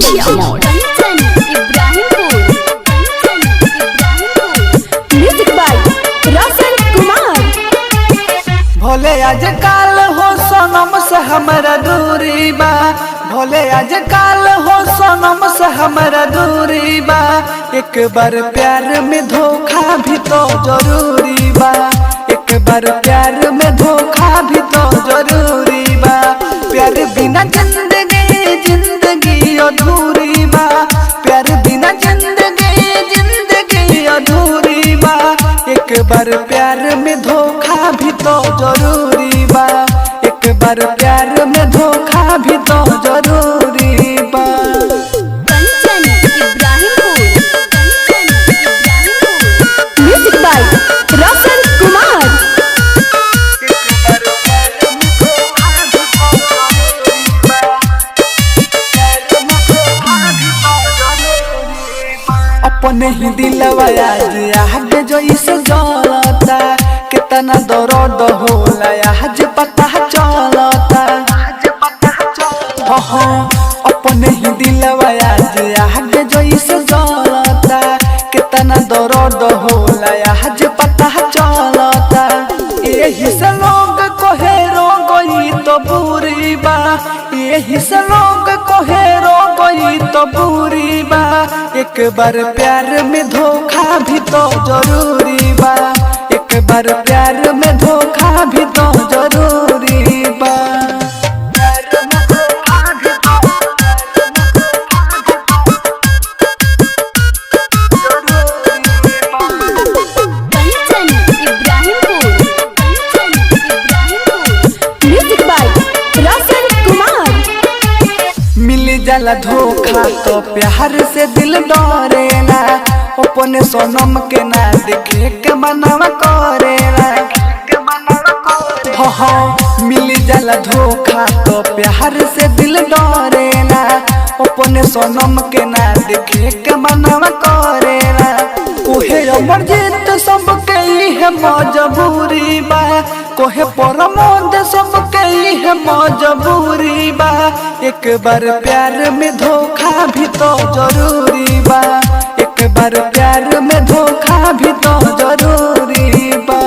DJ Amor, Ibrahimpur, Music by Roshan Kumar। Bhole आज काल हो सनम से हमरा दूरी बा, भोले आज काल हो सनम से हमरा दूरी बा। एक बार प्यार में धोखा भी तो जरूरी बा, एक बार प्यार में धोखा भी तो जरूरी बा। प्यार बिना जिंदगी अधूरी बा, प्यार बिना जिंदगी अधूरी बा। एक बार प्यार में धोखा भी तो जरूरी बा, एक बार प्यार में धोखा भी तो जरूरी बा। Music by Roshan Kumar। अपने ही दिलवा आज आगे जो इस जलता, कितना दर्द होला आज पता चलता। अपने ही दिलवा आज आगे जो इस जलता, कितना दर्द होला आज पता चलता। यही से लोग कहे रो गई तो बुरी बा, यही से लोग कहे रो गई तो बुरी बा। एक बार प्यार में धोखा भी तो जरूरी बा, एक बार प्यार में धोखा भी तो जरूरी बा। Music by Roshan Kumar। मिल जाला धोखा तो प्यार से दिल डरेला, अपने सोनम के ना देखे के मनवा करेला। मिल जाला धोखा तो प्यार से दिल डरेला, अपने सोनम के ना देखे के मनवा करेला। कोहे अमर जीत सबके है मजबूरी बा, कोहे परमोद सबके है मजबूरी बा। एक बार प्यार में धोखा भी तो जरूरी बा, एक बार प्यार में धोखा भी तो जरूरी बा।